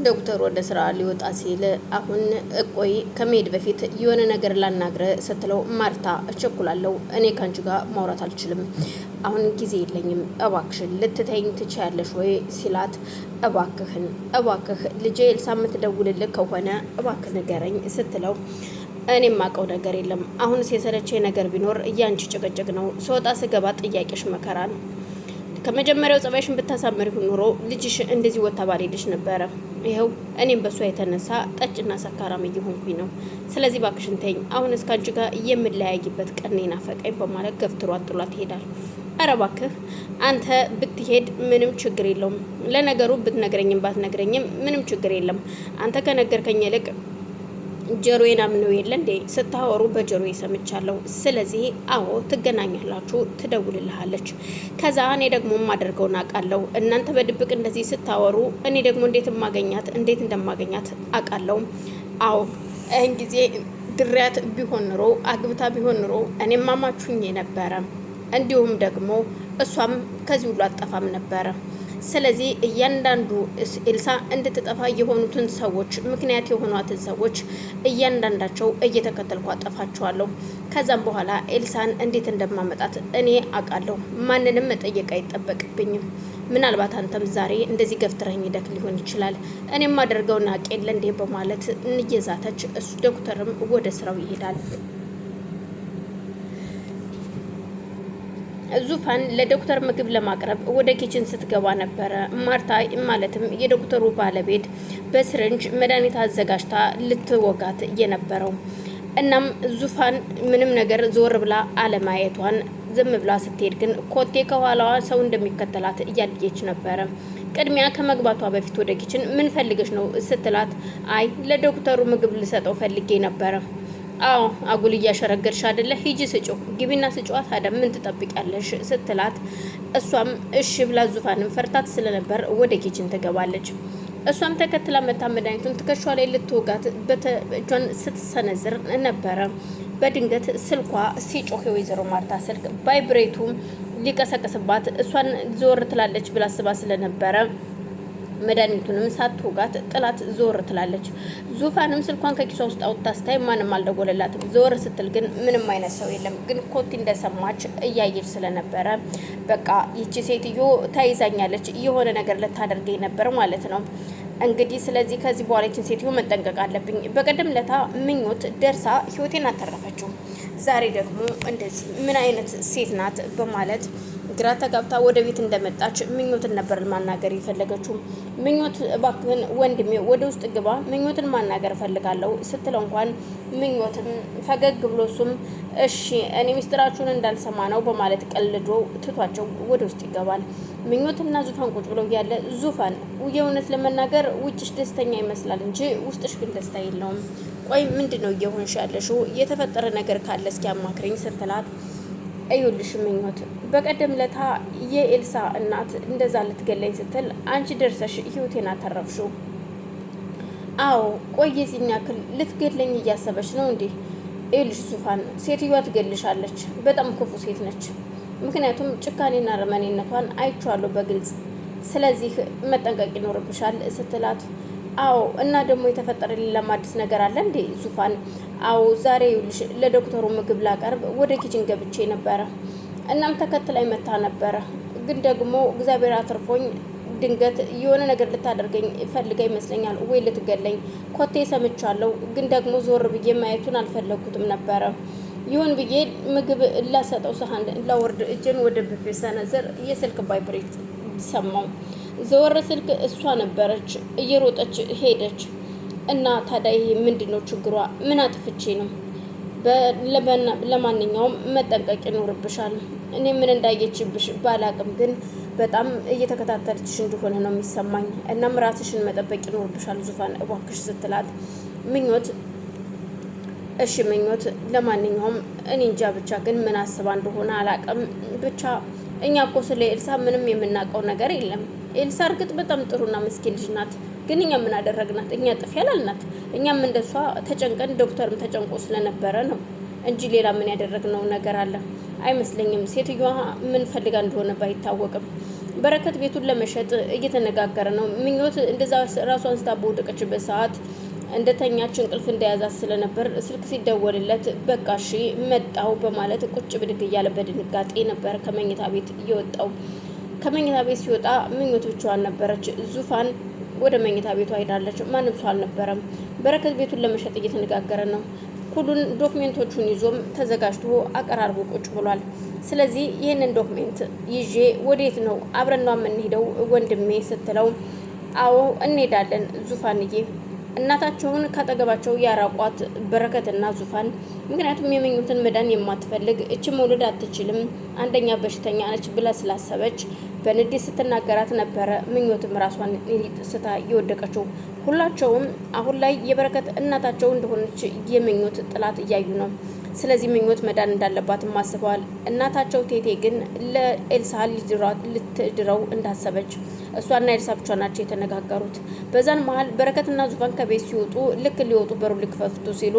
ዶክተር ወደ ስራ ሊወጣ ሲል አሁን እቆይ ከመሄድ በፊት የሆነ ነገር ላናግረ ስትለው ማርታ እቸኩላለሁ፣ እኔ ካንቺ ጋር ማውራት አልችልም፣ አሁን ጊዜ የለኝም፣ እባክሽን ልትተይኝ ትችያለሽ ወይ ሲላት እባክህ ልጄ ኤልሳ የምትደውልልህ ከሆነ እባክህ ንገረኝ ስትለው እኔ የማውቀው ነገር የለም፣ አሁንስ የሰለቸኝ ነገር ቢኖር እያንቺ ጭቅጭቅ ነው፣ ስወጣ ስገባ ጥያቄሽ መከራ ነው። ከመጀመሪያው ጸባይሽን ብታሳምሪ ኑሮ ልጅሽ እንደዚህ ወጣ ባልሄድሽ ነበረ። ይኸው እኔም በሷ የተነሳ ጠጭና ሰካራም እየሆንኩኝ ነው። ስለዚህ ባክሽን ተይኝ፣ አሁን እስከ አንቺ ጋር የምለያይበት ቀን ናፈቀኝ በማለት ገፍትሯት ጥሏት ይሄዳል። አረ እባክህ አንተ ብትሄድ ምንም ችግር የለውም። ለነገሩ ብትነግረኝም ባትነግረኝም ምንም ችግር የለም። አንተ ከነገርከኝ ይልቅ ጆሮዬን አምነው የለ እንዴ ስታወሩ በጆሮዬ ሰምቻለሁ። ስለዚህ አዎ ትገናኛላችሁ፣ ትደውልልሃለች። ከዛ እኔ ደግሞ የማደርገውን አውቃለሁ። እናንተ በድብቅ እንደዚህ ስታወሩ እኔ ደግሞ እንዴት እንደማገኛት አውቃለሁ። አዎ ይህን ጊዜ ድሪያት ቢሆን ኑሮ አግብታ ቢሆን ኑሮ እኔም ማማቹኝ ነበረ። እንዲሁም ደግሞ እሷም ከዚህ ሁሉ አጠፋም ነበረ። ስለዚህ እያንዳንዱ ኤልሳ እንድትጠፋ የሆኑትን ሰዎች ምክንያት የሆኗትን ሰዎች እያንዳንዳቸው እየተከተልኩ አጠፋቸዋለሁ። ከዛም በኋላ ኤልሳን እንዴት እንደማመጣት እኔ አውቃለሁ። ማንንም መጠየቅ አይጠበቅብኝም። ምናልባት አንተም ዛሬ እንደዚህ ገፍትረኝ ሂደት ሊሆን ይችላል። እኔም አደርገውና ቄለ እንዴ በማለት እየዛተች እሱ ዶክተርም ወደ ስራው ይሄዳል። ዙፋን ለዶክተር ምግብ ለማቅረብ ወደ ኪችን ስትገባ ነበረ ማርታ ማለትም የዶክተሩ ባለቤት በስርንጅ መድኃኒት አዘጋጅታ ልትወጋት የነበረው። እናም ዙፋን ምንም ነገር ዞር ብላ አለማየቷን ዝም ብላ ስትሄድ ግን ኮቴ ከኋላዋ ሰው እንደሚከተላት እያለየች ነበረ። ቅድሚያ ከመግባቷ በፊት ወደ ኪችን ምን ፈልገሽ ነው ስትላት አይ ለዶክተሩ ምግብ ልሰጠው ፈልጌ ነበረ። አዎ አጉል እያሸረገርሽ አይደለ? ሂጂ ስጪው፣ ግቢና ስጪዋ። ታዲያ ምን ትጠብቂያለሽ ስትላት እሷም እሺ ብላ ዙፋንም ፈርታት ስለነበር ወደ ኪችን ትገባለች። እሷም ተከትላ መታ መድኃኒቱን ትከሻ ላይ ልትወጋት እጇን ስትሰነዝር ነበረ። በድንገት ስልኳ ሲጮህ የወይዘሮ ማርታ ስልክ ቫይብሬቱም ሊቀሰቅስባት እሷን ዞር ትላለች ብላ አስባ ስለነበረ መድኃኒቱንም ሳትወጋት ጥላት ዞር ትላለች። ዙፋንም ስልኳን ከኪሷ ውስጥ አውጥታ ስታይ ማንም አልደወለላትም። ዞር ስትል ግን ምንም አይነት ሰው የለም። ግን ኮቲ እንደሰማች እያየች ስለነበረ በቃ ይቺ ሴትዮ ተይዛኛለች፣ የሆነ ነገር ልታደርገኝ ነበር ማለት ነው እንግዲህ። ስለዚህ ከዚህ በኋላ ይችን ሴትዮ መጠንቀቅ አለብኝ። በቀደም ለታ ምኞት ደርሳ ህይወቴን አተረፈችው፣ ዛሬ ደግሞ እንደዚህ ምን አይነት ሴት ናት በማለት ግራ ተጋብታ ወደ ቤት እንደመጣች ምኞትን ነበር ማናገር የፈለገችው። ምኞት እባክህን ወንድሜ ወደ ውስጥ ግባ፣ ምኞትን ማናገር ፈልጋለሁ ስትለው እንኳን ምኞትም ፈገግ ብሎ እሱም እሺ እኔ ሚስጥራችሁን እንዳልሰማ ነው በማለት ቀልዶ ትቷቸው ወደ ውስጥ ይገባል። ምኞትና ዙፋን ቁጭ ብለው ያለ ዙፋን የእውነት ለመናገር ውጭሽ ደስተኛ ይመስላል እንጂ ውስጥሽ ግን ደስታ የለውም። ቆይ ምንድነው እየሆንሽ ያለሽው? የተፈጠረ ነገር ካለ እስኪ አማክረኝ ስትላት እዩልሽ ምኞት በቀደም ለታ የኤልሳ እናት እንደዛ ልትገለኝ ስትል አንቺ ደርሰሽ ህይወቴን አተረፍሽው። አዎ ቆይ የዚህን ያክል ልትገለኝ እያሰበች ነው እንዴ? እዩልሽ ዙፋን ሴትዮዋ ትገልሻለች፣ በጣም ክፉ ሴት ነች። ምክንያቱም ጭካኔና ረመኔነቷን አይቼዋለሁ በግልጽ። ስለዚህ መጠንቀቅ ይኖርብሻል ስትላት አዎ እና ደግሞ የተፈጠረ ሌላም አዲስ ነገር አለ እንዴ ዙፋን? አዎ ዛሬ ይኸውልሽ ለዶክተሩ ምግብ ላቀርብ ወደ ኪችን ገብቼ ነበረ። እናም ተከትላይ መታ ነበረ፣ ግን ደግሞ እግዚአብሔር አትርፎኝ ድንገት የሆነ ነገር ልታደርገኝ ፈልጋ ይመስለኛል፣ ወይ ልትገለኝ። ኮቴ ሰምቻለሁ፣ ግን ደግሞ ዞር ብዬ ማየቱን አልፈለኩትም ነበረ። ይሁን ብዬ ምግብ ላሰጠው ሰሃን ላወርድ እጄን ወደ ብፌ ሰነዝር የስልክ ቫይብሬት ሰማው። ዘወር ስልክ እሷ ነበረች፣ እየሮጠች ሄደች። እና ታዲያ ይሄ ምንድነው ችግሯ? ምን አጥፍቼ ነው? ለማንኛውም መጠንቀቅ ይኖርብሻል። እኔ ምን እንዳየችብሽ ባላቅም ግን በጣም እየተከታተለችሽ እንደሆነ ነው የሚሰማኝ። እናም ራስሽን መጠበቅ ይኖርብሻል ዙፋን እባክሽ ስትላት ምኞት እሺ ምኞት ለማንኛውም እኔ እንጃ ብቻ ግን ምን አስባ እንደሆነ አላቅም። ብቻ እኛ እኮ ስለ ኤልሳ ምንም የምናውቀው ነገር የለም። ኤልሳ እርግጥ በጣም ጥሩና ምስኪን ልጅ ናት፣ ግን እኛ ምን አደረግናት? እኛ ጥፊ ያላልናት። እኛም እንደሷ ተጨንቀን ዶክተርም ተጨንቆ ስለነበረ ነው እንጂ ሌላ ምን ያደረግነው ነገር አለ አይመስለኝም። ሴትዮዋ ምን ፈልጋ እንደሆነ ባይታወቅም በረከት ቤቱን ለመሸጥ እየተነጋገረ ነው። ምኞት እንደዛ ራሷን ስታ በወደቀችበት ሰዓት እንደተኛች እንቅልፍ እንደያዛት ስለነበር ስልክ ሲደወልለት በቃ እሺ መጣው በማለት ቁጭ ብድግ እያለ በድንጋጤ ነበር ከመኝታ ቤት እየወጣው። ከመኝታ ቤት ሲወጣ ምኞት ብቻዋን ነበረች። ዙፋን ወደ መኝታ ቤቷ ሄዳለች። ማንም ሰው አልነበረም። በረከት ቤቱን ለመሸጥ እየተነጋገረ ነው። ሁሉን ዶክሜንቶቹን ይዞም ተዘጋጅቶ አቀራርቦ ቁጭ ብሏል። ስለዚህ ይህንን ዶክሜንት ይዤ ወዴት ነው አብረን ነው የምንሄደው ወንድሜ ስትለው፣ አዎ እንሄዳለን ዙፋንዬ። እናታቸውን ካጠገባቸው ያራቋት በረከትና ዙፋን፣ ምክንያቱም የምኞትን መዳን የማትፈልግ እች መውለድ አትችልም አንደኛ በሽተኛ ነች ብላ ስላሰበች በንዴት ስትናገራት ነበረ። ምኞትም ራሷን ስታ እየወደቀችው። ሁላቸውም አሁን ላይ የበረከት እናታቸው እንደሆነች የምኞት ጥላት እያዩ ነው። ስለዚህ ምኞት መዳን እንዳለባትም አስበዋል። እናታቸው ቴቴ ግን ለኤልሳ ልትድረው እንዳሰበች እሷና ኤልሳ ብቻ ናቸው የተነጋገሩት። በዛን መሀል በረከትና ዙፋን ከቤት ሲወጡ ልክ ሊወጡ በሩ ሊከፈቱ ሲሉ